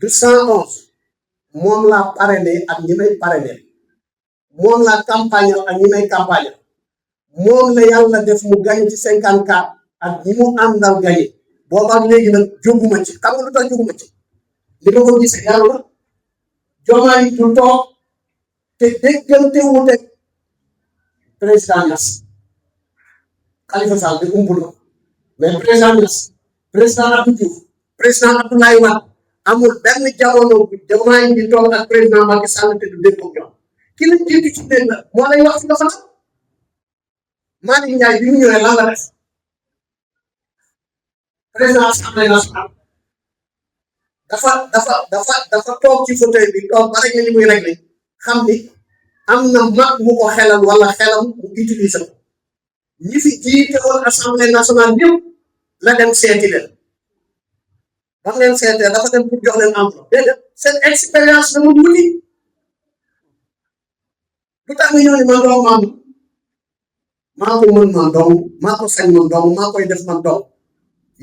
du 111 moom laa parrainé ak ñi may parrainé moom laa campagne ak ñi may campagne moom la yàlla def mu gagné ci 54 ak ñi mu àndal gagné boobaak léegi nag jóguma ci xam nga lu tax jóguma ci li ma ko gisee yàlla Diomaye du toog te déggante wute président Niass Khalifa Sall di umpul ko mais président Niass président Abdou Diouf président Abdoulaye Wade amul benn jamono bi Diomaye di toog ak président Macky Sall te du déggoo ñoom ki la jiitu ci dégg la moo lay wax fi nga fa Malick Ndiaye bi mu ñëwee lan la def président assemblée nationale dafa toog ci fauteuil bi toog ba rek li muy réglé xam ni am na mag mu ko xelal wala xelam mu utiliser ko ñi fi jiite woon assemblée nationale ñëpp la dem seeti leen ba mu leen seetee dafa dem pour jox leen emploi déedéet seen expérience la mu wuti lu tax nga ñëw ni man dong maa ko mën man dong maa ko sañ man dong maa koy def man dong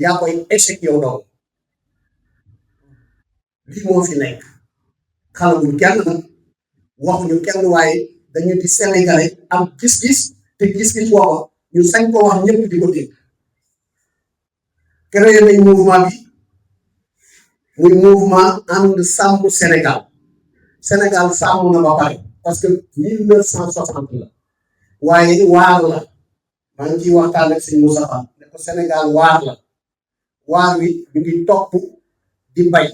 yaa koy échec yow dong lii moo fi nekk xalaguñ kenn nag waxuñu kenn waaye dañu di sénégalais am gis-gis te gis-gis booba ñu sañ ko wax ñëpp di ko dégg créé nañ mouvement bi muy mouvement ànd sàmm Sénégal Sénégal sàmm na ba pare parce que 1960 la waaye waar la maa ngi ciy waxtaan ak sëñ Moussa Fall ne ko Sénégal waar la waar wi ñu ngi topp di bay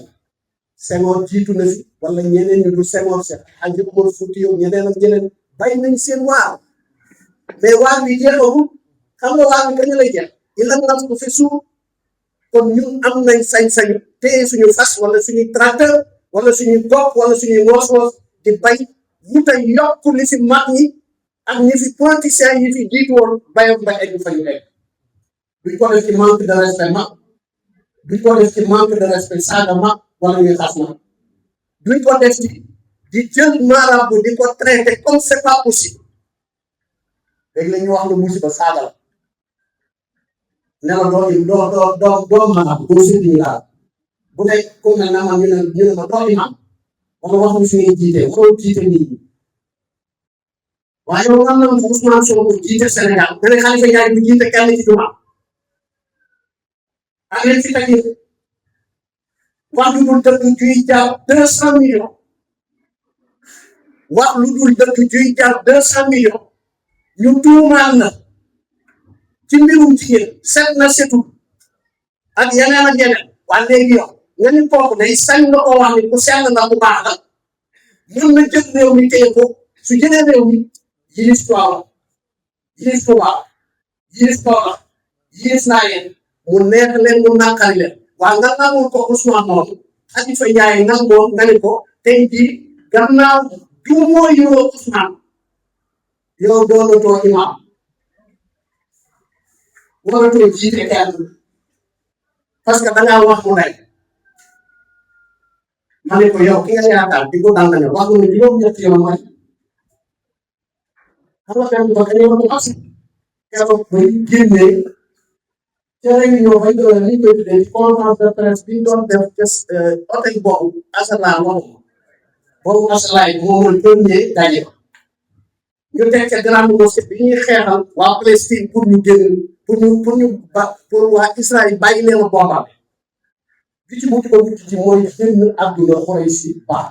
Senghor jiitu na fi wala ñeneen ñu du Senghor Seck Hadji Omar Foutiyou ñeneen ak ñeneen bay nañ seen waar mais waar wi jeexagul xam nga waar wi kañ lay jeex il am na ko fi suuf kon ñun am nañ sañ-sañu téye suñu fas wala suñuy tracteur wala suñuy gopp wala suñuy noos-noos di bay ñu tey yokk li fi mag ñi ak ñi fi politiciens yi fi jiitu woon bayam ba egg fa ñu egg duñ ko def ci manque de respect mag duñ ko def ci manque de respect saaga mag wala ñuy xas mag duñ ko def ci di jël marabout di ko traité comme c'est pas possible léegi la ñu wax lu musiba saaga la ne la doo marabout doo sëriñ laa bu dee ku mel na man ñu ne ma doo imam wala wax ñu fi ngay jiite waroo jiite nit ñi waaye yow nga am Ousmane Sonko jiite Sénégal nga ne Khalifa Ndiaye bu jiite kenn ci juma ak leen fi teg wax lu dul dëgg juy jar 200 millions wax lu dul dëgg juy jar 200 millions ñu tuumaal na ci mbirum jigéen set na setul ak yeneen ak yeneen waa léegi yow nga ni kooku day sañ nga ko wax ni ku sell nga bu baax la mën na jël réew mi téye ko su jëlee réew mi yilif Tiwaawan yilif Tuubaa yilif Kaolack yilif Laayeen mu neex leen mu naqari leen waa nga nangul ko Ousmane noonu Khalifa Ndiaye nangoo nga ni ko tey jii gannaaw du mooy yoo Ousmane yow doonatoo imaam waratoo jiite kenn parce que dangaa wax mu nekk ma ne ko yow ki nga yaakaar di ko daan ne wax nga juróom-ñetti yoon mooy xam nga benn ba kañ ko as keroog ba génnee ca réunion ba ñu doon li koy tuddee conférence de presse bi ñu doon def ca hôtel boobu Asala boobu Asala yi moom mooy premier daje ñu teg ca grande mosquée bi ñuy xeexal waa Palestine pour ñu génn pour waa Israël bàyyi leen a bombal bi ci mujj ba mujj ci mooy génn àdduna xoroy si baax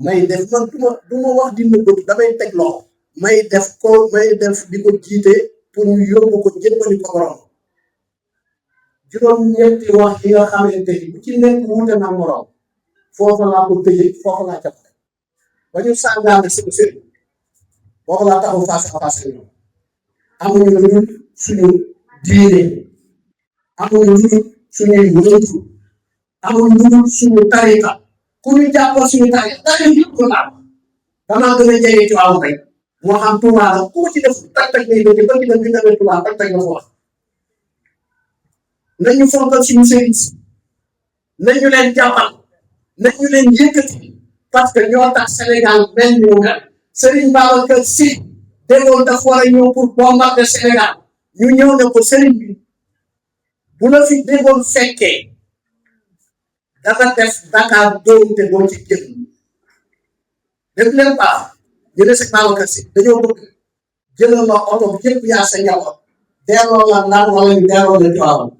may def man du ma wax di nëbbatu damay teg loxo may def di ko jiite pour ñu yóbbu ko jébbali ko borom juróom-ñetti wax yi nga xamante ni bu ci nekk wuute na morom foofu laa ko tëjee foofu laa jàpp ba ñu sàngaane suñu sëriñ foofu laa taxaw face à face ñoom amuñu lu dul suñu diine amuñu lu dul suñuy wëntu amuñu lu dul suñu tariqa ku ñu jàppal suñu tariqa yëpp ko laal damaa gën a jege ci wàllu rek moo xam Tuubaa la ku ci def tag-tag ngay doon ba dina bind amee Tuubaa tag-tag nga ko wax nañu fonkal suñu sëriñ si nañu leen jàppal nañu leen yëkkati parce que ñoo tax Sénégal mel ni mu mel Serigne Babacar Sy déggoon dafa war a ñëw pour bombarder Sénégal ñu ñëw ne ko Serigne bi bu la fi déggoon fekkee dafa def Dakar dóom te doo ci génn def leen baax ñu ne si Babacar Si dañoo bëgg jëlal la oto bi yëpp yaa sa njaboot delloo la Ndar wala ñu delloo la Tiwaawan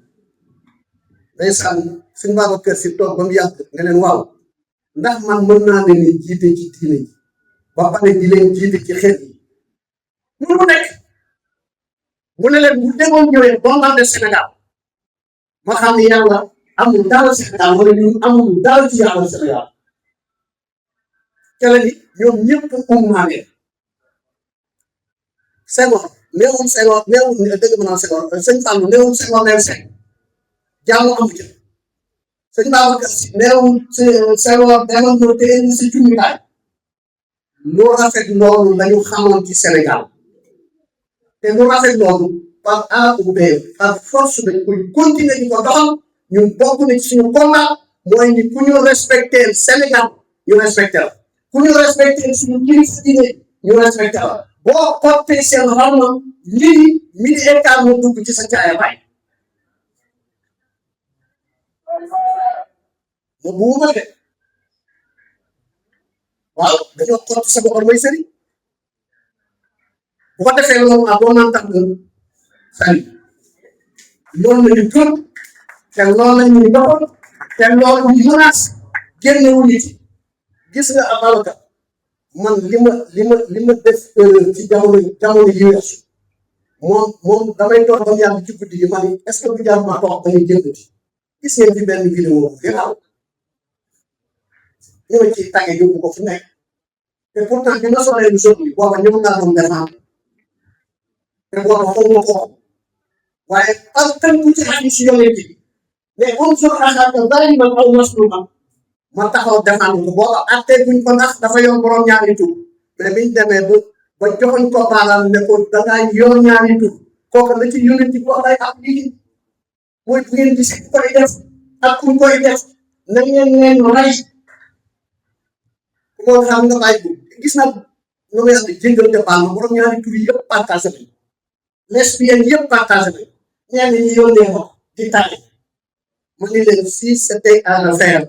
ndeysaan suñu Babacar Si toog ba mu yàgg nga leen waaw ndax man mën naa leen ni jiite ci diine ji ba pare di leen jiite ci xel yi mu nekk mu ne leen bu demoon ñëwee bombardé Sénégal ma xam ne yàlla amul dara Sénégal wala ñun amul dara ci yàlla Sénégal kele ni ñoom ñëpp naa leen Senghor néewul Senghor néewul dëgg ma naan Senghor sëñ Fallou néewul Senghor neen seng jàmm amu ci sëñ Babacar Si néewul Senghor demal ñëw te indi si jumtukaay lu rafet loolu lañu xamoon ci Sénégal te lu rafet loolu par A ou B par force dañ koy continuer di ko doxal ñun bokk na ci suñu combat mooy ni ku ñu respecté Sénégal ñu respecté la ku ñu respecté suñu kilifa diine ñu respecté la boo xottee seen xarma lii midi hectare mu dugg ci sa caaya bay ma buuma de waaw dañoo xotti sa boppam may sëriñ bu ko defee loolu boo naan tax nga sari loolu la ñu gëm te loolu la ñuy doxal te loolu menace génnewu nit gis nga Ababacar man li ma def ci jamono yi weesu moom damay toog ba mu yàgg ci guddi gi ma ni est-ce que bu jaar ma toog dañuy jëndati gis ngeen ci benn vidéo bu gënaaw ñu ma ciy tàgge yóbbu ko fu nekk te pourtant bi ma solee lu sot bi booba ñëw naa doon défendre te booba xawma ko waaye ak tënku ci xadis yonent bi mais on se axaaka zaliman aw masluman ma taxaw défendre ko booba atte buñ ko ndax dafa yor borom ñaari tur mais biñ demee ba joxoñ ko baaraam ne ko dangaa yor ñaari tur kooku la ci yonent bi wax lay ak lii mooy bu ngeen gis ku koy def ak ku koy def na ngeen leen rey moo xam nga bàyyi ko gis naa nu may wax jëngal te baal ma borom ñaari tur yi yëpp partagé nañ lesbienne yëpp partagé nañ ñenn ñi yónnee ko di tàgge ma ni leen si c'était à refaire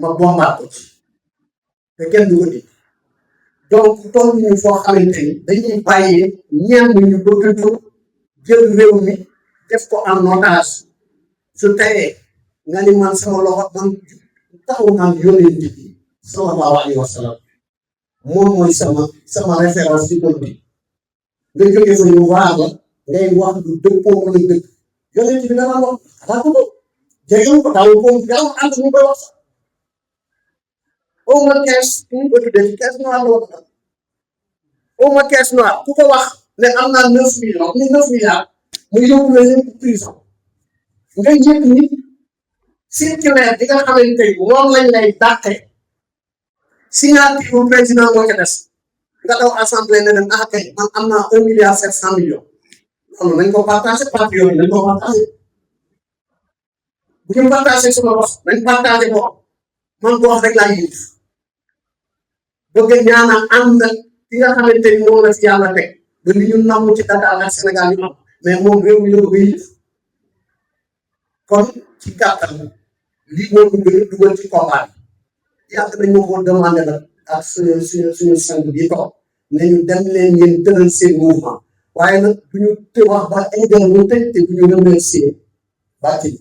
ma bombaat ko ci te kenn du ko di donc toll ñu foo xamante ni dañuy bàyyee ñenn ñu bëgg jël réew mi def ko en otage su teyee nga ni man sama loxo man taxaw naan yónnee nit yi sallallahu alayhi wa sallam moom mooy sama référence ci politique nga jógee fa ñu waar la ngay wax lu dëppoo wala dëgg yónnee bi dana wax xalaat ko jegewul ko daawul ko gaaw ànd ñu koy wax au moins 15 ñu ko tuddee 15 noir la wax au moins 15 noir ku ko wax ne am naa 9 millions ni 9 milliards mu yóbbu la leen prison nga yëg ni circulaire bi nga xamante ni moom lañ lay dàqee signature président moo ca des nga daw assemblée ne leen ah kay man am naa 1 milliard 700 millions loolu nañ ko partagé patriote yi nañ ko partagé bu ñu partagé sama bopp nañ partagé ko man ko wax rek laa yëngu bëgg ñaanal ànd ki nga xamante ni moom la fi yàlla teg ba li ñu namm ci Dakar ak Sénégal ñu am mais moom réew mi la bëgg a yëngu kon ci gàttal lii moo ñu gën a dugal ci combat bi yàgg nañu ko demandé nag ak suñu sang bi toog ne ñu dem leen ngeen tëral seen mouvement waaye nag bu ñu wax ba eggal ñu tëj te bu ñu remercier bàcc bi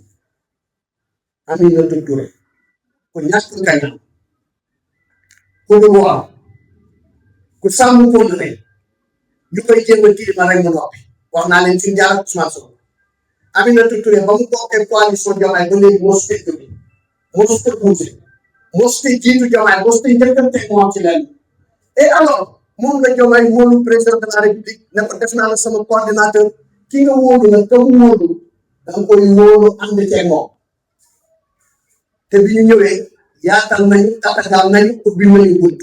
Aminata Touré ku ñàkk kañam ku lu am ku sàmm ko ne ñu koy jéem a tilima rek mu noppi wax naa leen fi mu jaar ak Ousmane Sonko Aminata Touré ba mu bokkee coalition Diomaye ba léegi moo si tëj moo si tëj bougé moo si tëj jiitu Diomaye moo si tëj njëkkante moom ci leen et alors moom la Diomaye wóolu président de la République ne ko def naa la sama coordinateur ki nga wóolu nag ka mu wóolu da nga koy wóolu ànd ceeg moom te bi ñu ñëwee yaatal nañu tatagal nañu ubbi nañu bunt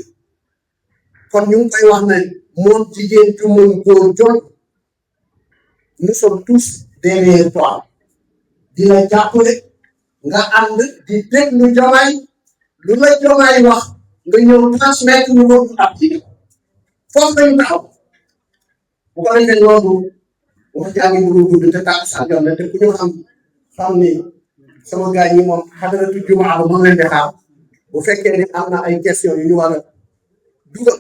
kon ñu ngi koy wax ne moom jigéen ju mën góor jooy nous sommes tous derrière toi di la jàppale nga ànd di déglu Diomaye lu la Diomaye wax nga ñëw transmettre ñu loolu ab jigéen foofu lañu taxaw bu ko defee loolu wax jaa ngi bëgg gudd te tàkk sa yoon te ku ñu xam ni sama gars yi moom xadaratu jumaa ba mën leen di xaar bu fekkee ni am na ay question yu ñu war a dugal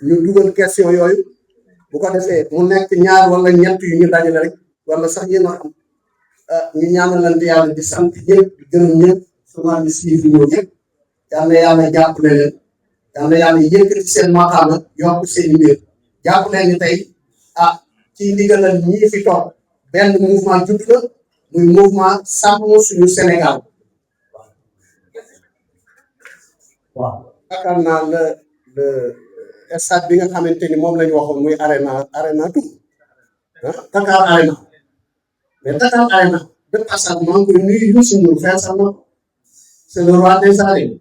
ñu dugal question yooyu bu ko defee mu nekk ñaar wala ñett yu ñu dajale rek wala sax yéen a xam ñu ñaanalante yàlla di sant ñëpp di gërëm ñëpp souvent di suivre ñoo ñëpp yal na yàlla jàppale leen yal na yàlla yëkkati seen maqaama yokk seen i mbir jàpp leen ni tey ci ndigalal ñii fi toog benn mouvement judd la muy mouvement sàmm suñu Sénégal waaw yaakaar naa le stade bi nga xamante ni moom la ñu waxoon muy arena tout Dakar arena mais Dakar arena de passage maa ngi koy nuyu Youssou Ndour feesal na ko c'est le roi des arènes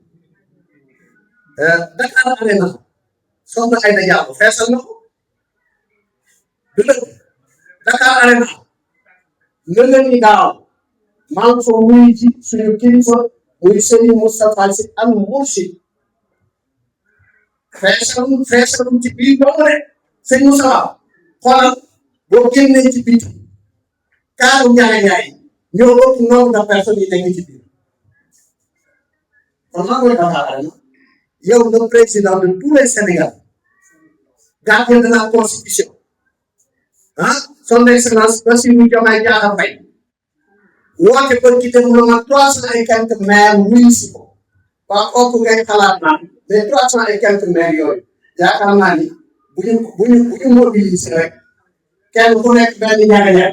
Dakar arena soxna Aïda Diallo feesal na ko du dëgg Dakar arena nga leen ni daaw maa ngi fa wuyu ci suñu kilifa muy Serigne Moustapha Sy Al Mourchid feesalum ci biir doomu rek sëñ Moustapha xoolal boo génnee ci biir kaaru ñaay ñoo ëpp nombre de personnes yi nekk ci biir kon maa ngi koy Dakar arena yow le président de tous les Sénégalais gardien de la constitution son excellence Bassirou Diomaye Diakhar Faye woote ko ci développement 300 et quelques maires wuyu si ko waa kooku ngay xalaat naan mais 300 et quelques maires yooyu yaakaar naa ni bu ñu mobiliser rek kenn ku nekk benn ñaga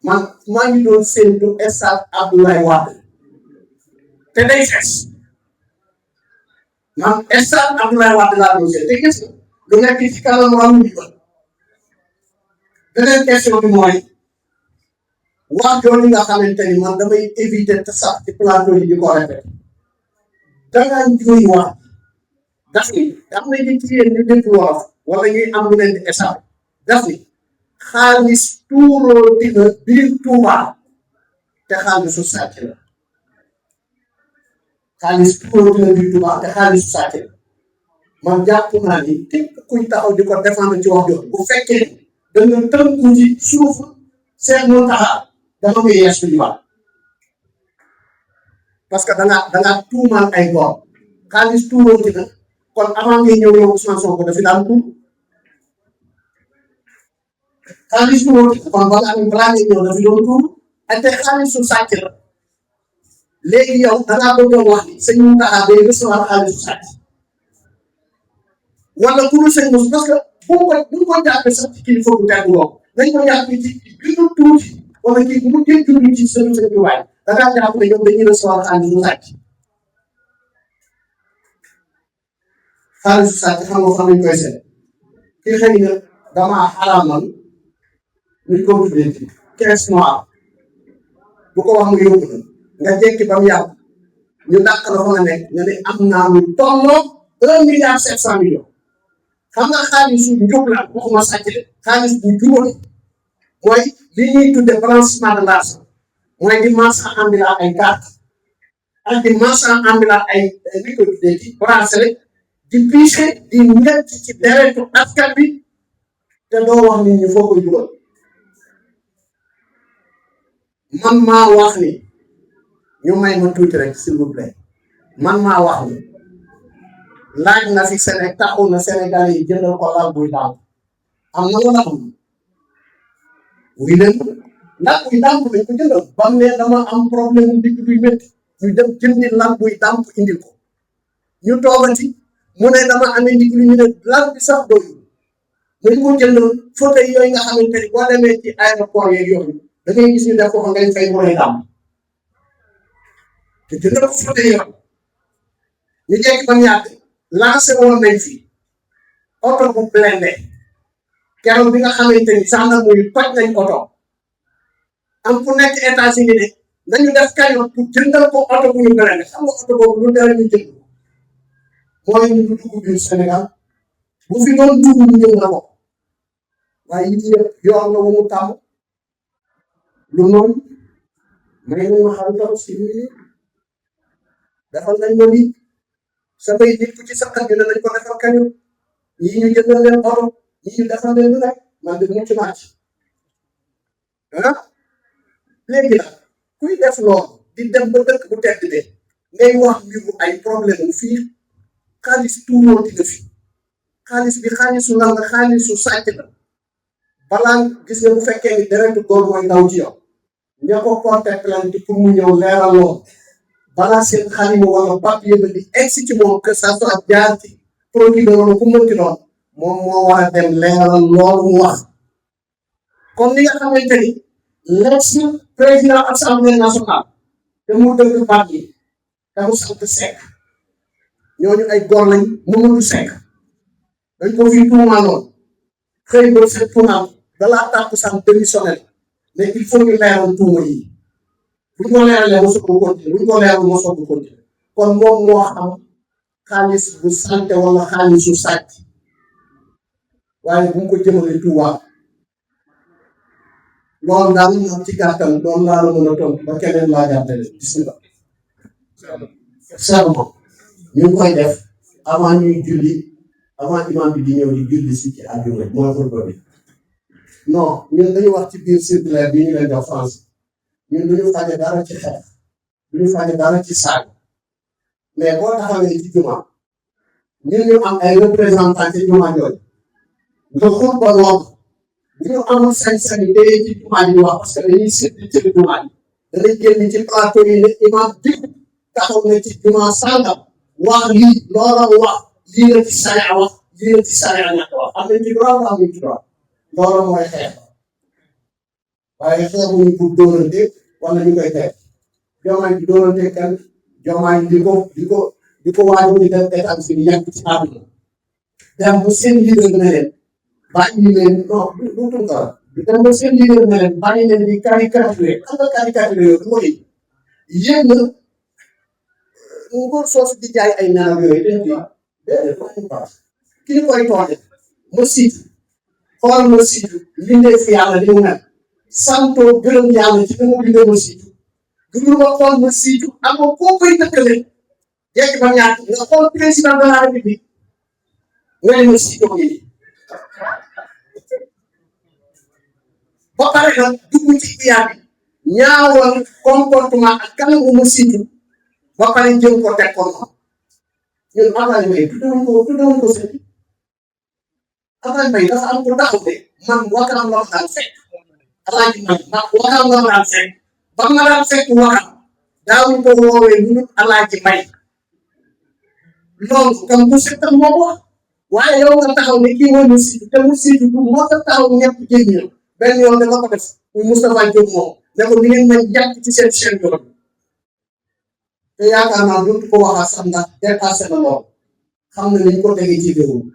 maa ngi doon séntu stade Abdoulaye Wade te day fees man stade Abdoulaye Wade laa doon séntu te gis nga lu nekk ci kanam ramu bi ba beneen question bi mooy wax jooju nga xamante ni man damay éviter te sax ci plateau yi di ko répété dangaa njuy wax daf ni am na ñu ci yéen ñu dégg wolof wala ñuy am lu leen di échappé daf ni xaalis tuuroo dina biir Touba te xaalisu sàcc la xaalis tuuroo dina biir Touba te xaalisu sàcc la man jàpp naa ni képp kuy taxaw di ko défendre ci wax jooju bu fekkee da nga tënku ci suuf seen moo taxaw dama koy yees suñu wax parce que da nga tuumaal ay góor xaalis tuuroo dina kon avant ngay ñëw yow Ousmane Sonko dafi daan tuur xaalis tuuroo dina kon balaa ngay ñëw dafi doon tuur ak te xaalisu sàcc la léegi yow da ngaa bëgg a wax ni sëñ Mountakha day recevoir xaalisu sàcc wala ku dul sëñ Moussa parce que bu ko jàppee sax ci kilifa bu tedd woo dañ ko jàppee ci gënu tuuti wala kii bu mu dee jublu ci seen waay da ngaa jàpp ne ñoom dañuy recevoir xaalisu sàcc xaalisu sàcc xam nga fan lañ koy seet ki xëy na damaa xaraamal ñu ko tuddee ci 15 mois bu ko wax mu yóbbu la nga jékki ba mu yàgg ñu dàq la fa nga nekk nga ne am naa lu tolloo 1 milliard 700 millions xam nga xaalisu njub la waxuma sàcc de xaalis bu jubal mooy li ñuy tudde blanchiment de l'argent mooy di marchand ambulant ay carte ak di marchand ambulant ay li ko tuddee ci bracelet di piché di ñett ci deretu askan bi te doo wax nit ñi foo koy dugal man maa wax ni ñu may ma tuuti rek s'il vous plaît man maa wax ni laaj na fi Sénégal taxu na Sénégalais yi jëndal ko lal buy daaw am na wala am wuy leen ndax buy dàmp dañ ko jëndal bam ne dama am problème mu digg buy métti ñu dem jëndi lal buy dàmp indil ko ñu toogati mu ne dama amee ndig lu ñu ne lal bi sax doyul dañ ko jëndoon fauteuil yooyu nga xamante ni boo demee ci aéroport yeeg yooyu da ngay gis ñu def ko ngay fay mu lay dàmp te jëndal ko fauteuil yooyu ñu jekki ba mu yàgg lancé woon nañ fi oto bu blindé keroog bi nga xamante ni sax na muy toj nañ oto am ku nekk États-Unis ne nañu def cagnotte pour jëndal ko oto bu ñu blindé xam nga oto boobu lu dara ñu jënd mooy ñu dugg biir Sénégal bu fi doon dugg ñu jënd na ko waaye yii yëpp yoon la mu tàmm lu noonu may nañ ma xam trop si defal nañ ma lii samay nit ku ci saxal ñu ne nañ ko defal kañu ñii ñu jëndal leen oto ñii ñu defal leen lu nekk man de mucc naa ci léegi nag kuy def loolu di dem ba dëkk bu tedd de ngay wax mbiru ay problème fii xaalis tuurooti nga fi xaalis bi xaalisu lan la xaalisu sàcc la balaa gis nga bu fekkee ni deretu góor mooy daw ci yow ña ko porté plainte pour mu ñëw leeral lool balaa seen xalima wala papier ba di egsi ci moom que ça soit jaar ci procureur wala ku mënti doon moom moo war a dem leeral loolu mu wax comme ni nga xamante ni l'ex président assemblée nationale te mu dëgg baat yi te mu sant Seck ñooñu ay góor lañ Mamadou Seck dañ ko fi tuumaaloon xëy ba seen tuumaal dalaa tàkku sax démissionnel mais il faut ñu leeral tuuma yi bu ñu ko leeralee mosoo ko continuer bu ñu ko leeral mosoo ko continuer kon moom moo xam xaalis bu santé wala xaalisu sàcc waaye bu mu ko jëmale Touba loolu daal moom ci gàttal loolu laa la mën a tontu ba keneen laa jàppale bismillah serment ñu ngi koy def avant ñuy julli avant imam bi di ñëw di julli si ci àjjuma mooy xutba bi non ñun dañu wax ci biir circulaire bi ñu leen jox France ñun duñu faje dara ci xeex duñu faje dara ci saag mais boo taxawee ci juma ñun ñu am ay représentant ci juma yooyu nga xutba loolu bu ñu amul sañ-sañ yi ci juma yi wax parce que dañuy séddi ci juma yi danañ génn ci plateau yi ne imam bi taxaw na ci juma sàngam wax lii loola wax lii la ci sariya wax lii la ci sariya ñàkk wax am nañ ci droit am nañ ci droit loolu mooy xeex waaye xeexuñu pour dóorante wala ñu koy teg jomaay bi dóorante kan jomaay di ko waajal di def état bi di yàgg ci àdduna dem ba seen leader ne leen bàyyi leen non du dara dem ba seen leader ne leen bàyyi leen di caricature xam nga caricature yooyu mooy yéen nguur soosu di jaay ay naaw yooyu dañ di déedéet ki ñu koy tooñe ma siitu xool ma siitu lindee fi yàlla li mu mel santoo gërëm yàlla ci li mu bindee ma siitu gënul ma xool ma siitu amoo koo koy dëkkale jekk ba ñaata nga xool président de la république nga ne ma siitu ngi ba pare nag dugg ci iyaa bi ñaawal comportement ak kanamu ma siitu ba pare jëm ko teg ko noonu ñun Ablaye Mbaye tuddewuñ ko sëñ Ablaye Mbaye dafa am ko taxaw de man Wakaam la ma daan fekk Alaaji Mbaye man Wakaam la ma daan fekk ba ma daan fekk Wakaam daawuñ ko woowee lu dul Alaaji Mbaye loolu comme bu settam moo ko wax waaye yow nga taxaw ne kii mooy mu siitu te mu siitu du moo tax taxaw ñëpp jéggi ñëw benn yoon dafa ko def muy Moustapha Diop moom ne ko ni ngeen may jàpp ci seen chaîne yoon te yaakaar naa dootu ko waxaat sax ndax dépassé na lool xam na ni ñu ko tegee ci réew mi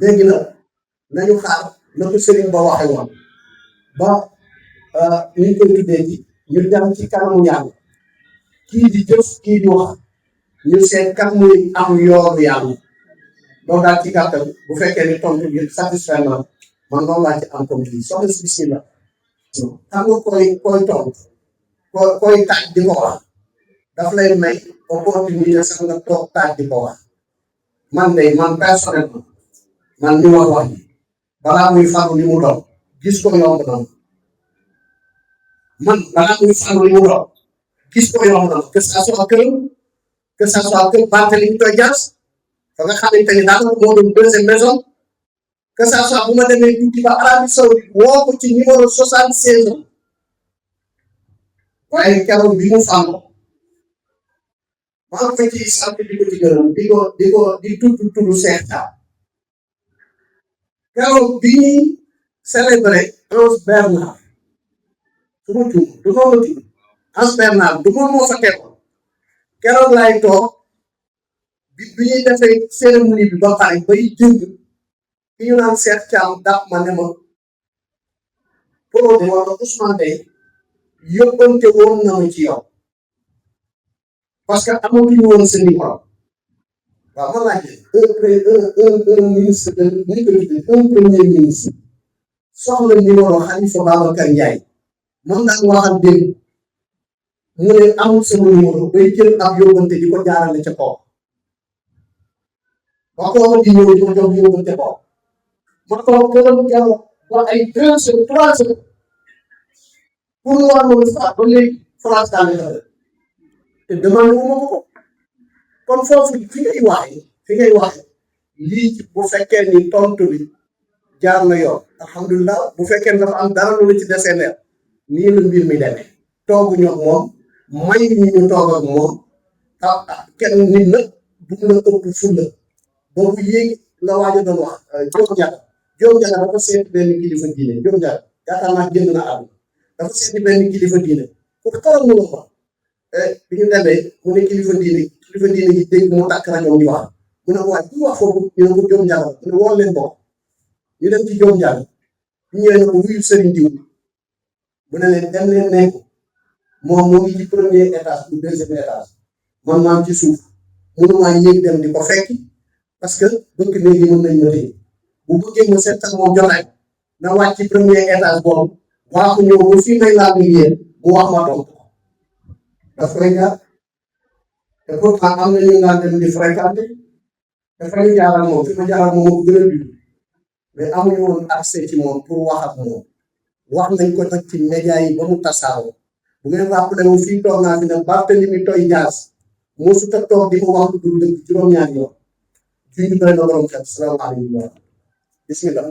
léegi nag nañu xaar na ko Serigne Ba waxee woon ba ni ñu koy tuddee ci ñu dem ci kanamu yàlla kii di jëf kii di wax ñu seet kat muy am yoonu yàlla loolu daal ci gàttal bu fekkee ni tontu bi satisfaire na man noonu laa ci am comme lii soxna si bismillah xam nga koy tontu koy taaj di ko wax daf lay may opportunité sax nga toog taaj di ko wax man personnellement man ñu wax ji balaa muy faru li mu doon gis ko yomb na man balaa muy faru li mu doon gis ko yomb na que ça soit que Barthélémy Dias fa nga xamante ni daanaka moo doon deuxième maison que ça soit bu ma demee tuuti ba Arabie Saoudite woo ko ci numéro 76 waaye keroog bi mu fàmm maa ngi koy ciy sant di ko ci gërëm di tudd Cheikh Thiam keroog bi ñuy célébré Anse Bernard su ma tudd du noonu la tudd Anse Bernard du moom moo fa teewoon keroog laay toog bi ñuy defee cérémonie bi ba pare bay jënd ki ñu naan Cheikh Thiam dàq ma ne ma Pod wala Ousmane Dey yóbbante woon na ma ci yow parce que amatuñu woon sa numéro waaw man laaj un ministre de un premier ministre soxla numéro Khalifa Babacar Ndiaye moom daan waxal dégg mu ne amul sama numéro bay jël ab yóbbante di ko jaarale ca kaw ba koo di ñëw di ko jox yóbbante kaw ma toog gërëm jàll ba ay 2 heures 3 heures pour mu war loolu sax ba léegi France daal di te demande wu ma ko kon foofu fi ngay waxee lii ci bu fekkee ni tontu bi jaar na yoon alhamdulilah bu fekkee dafa am dara lu la ci desee leer nii la mbir mi demee tooguñu ak moom may ñu toog ak moom kenn nit nag bu la ëpp fulla boobu yéegi la waaj a doon wax Jóob Njaga dafa seet benn kilifa diine Jóob Njaga yaakaar naa génn na àdduna dafa seeti benn kilifa diine ku xaral mu la ko bi ñu demee mu ne kilifa diine gi dégg mu tàkk rajo di wax mu ne ko waay kuy wax foofu ñu ne ko Jóob Njaga mu ne woon leen bokk ñu dem ci Jóob Njaga ñu ñëwee ne ko wuyu sëriñ diw mu ne leen dem leen ne ko moom moo ngi ci premier étage ou deuxième étage man maa ngi ci suuf mënumaa yéeg dem di ko fekki parce que bëgg léegi mën nañ ma téye bu bëggee ma seet ak moom jotaay na wàcc ci premier étage boobu waa ko ñëw ba fii may laa ngi yéen mu wax ma tontu ko daf koy jaar te pourtant am na ñu naan dem di fréquenté te fa ñu jaaral moom fi ma jaaral moom moo gën a dund mais amuñu woon accès ci moom pour wax ak moom wax nañ ko nag ci média yi ba mu tasaaroo bu ngeen rappelé wu fii toog naa fi ne Barthélémy Toye Dias moo su ta toog di ko wax lu dul dëgg juróom-ñaari yoon juñu doy na borom xel salaamaaleykum bismillah